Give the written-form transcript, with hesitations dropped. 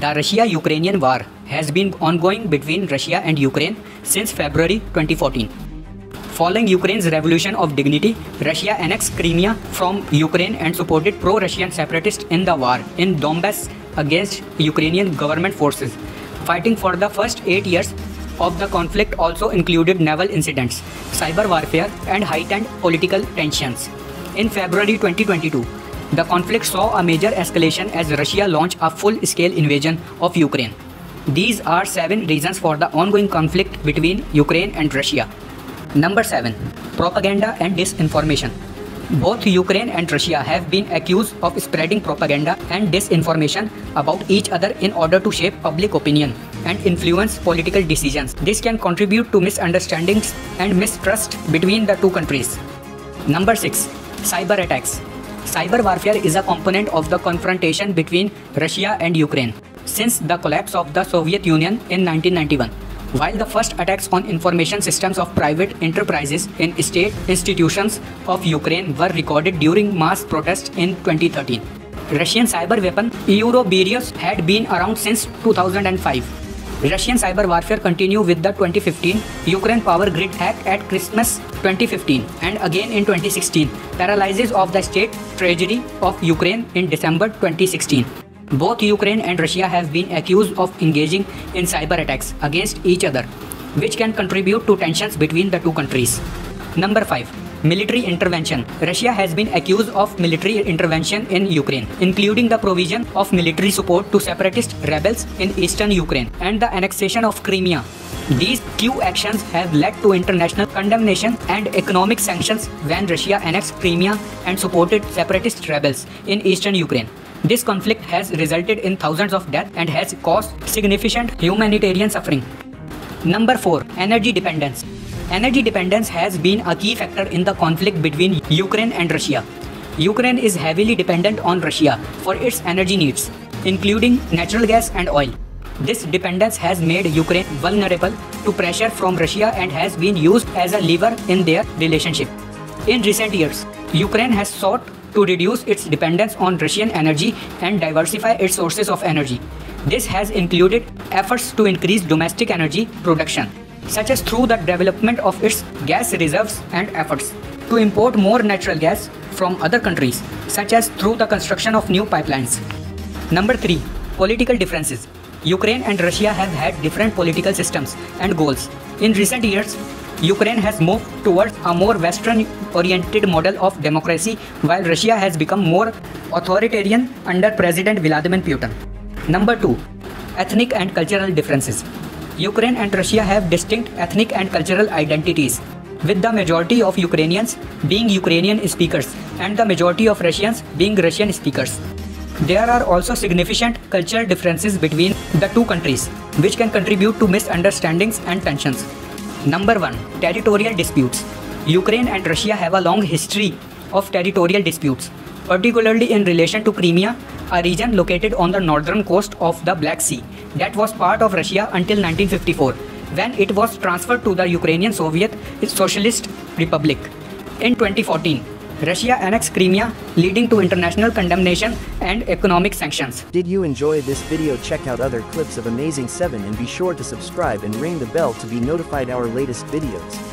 The Russia-Ukrainian war has been ongoing between Russia and Ukraine since February 2014. Following Ukraine's revolution of dignity, Russia annexed Crimea from Ukraine and supported pro-Russian separatists in the war in Donbass against Ukrainian government forces. Fighting for the first 8 years of the conflict also included naval incidents, cyber warfare, and heightened political tensions. In February 2022, the conflict saw a major escalation as Russia launched a full-scale invasion of Ukraine. These are 7 reasons for the ongoing conflict between Ukraine and Russia. Number 7. Propaganda and disinformation. Both Ukraine and Russia have been accused of spreading propaganda and disinformation about each other in order to shape public opinion and influence political decisions. This can contribute to misunderstandings and mistrust between the two countries. Number 6. Cyber attacks. Cyber warfare is a component of the confrontation between Russia and Ukraine since the collapse of the Soviet Union in 1991. While the first attacks on information systems of private enterprises in state institutions of Ukraine were recorded during mass protests in 2013. Russian cyber weapon Ouroboros had been around since 2005. Russian cyber warfare continued with the 2015 Ukraine power grid hack at Christmas 2015 and again in 2016, paralysis of the state treasury of Ukraine in December 2016. Both Ukraine and Russia have been accused of engaging in cyber attacks against each other, which can contribute to tensions between the two countries. Number 5. Military intervention. Russia has been accused of military intervention in Ukraine, including the provision of military support to separatist rebels in eastern Ukraine and the annexation of Crimea. These two actions have led to international condemnation and economic sanctions when Russia annexed Crimea and supported separatist rebels in eastern Ukraine. This conflict has resulted in thousands of deaths and has caused significant humanitarian suffering. Number 4. Energy dependence. Energy dependence has been a key factor in the conflict between Ukraine and Russia. Ukraine is heavily dependent on Russia for its energy needs, including natural gas and oil. This dependence has made Ukraine vulnerable to pressure from Russia and has been used as a lever in their relationship. In recent years, Ukraine has sought to reduce its dependence on Russian energy and diversify its sources of energy. This has included efforts to increase domestic energy production, such as through the development of its gas reserves and efforts to import more natural gas from other countries, such as through the construction of new pipelines. Number 3. Political differences. Ukraine and Russia have had different political systems and goals. In recent years, Ukraine has moved towards a more Western-oriented model of democracy, while Russia has become more authoritarian under President Vladimir Putin. Number 2. Ethnic and cultural differences. Ukraine and Russia have distinct ethnic and cultural identities, with the majority of Ukrainians being Ukrainian speakers and the majority of Russians being Russian speakers. There are also significant cultural differences between the two countries, which can contribute to misunderstandings and tensions. Number 1. Territorial disputes. Ukraine and Russia have a long history of territorial disputes, particularly in relation to Crimea, a region located on the northern coast of the Black Sea that was part of Russia until 1954, when it was transferred to the Ukrainian Soviet Socialist Republic. In 2014, Russia annexed Crimea, leading to international condemnation and economic sanctions. Did you enjoy this video? Check out other clips of Amazing 7 and be sure to subscribe and ring the bell to be notified our latest videos.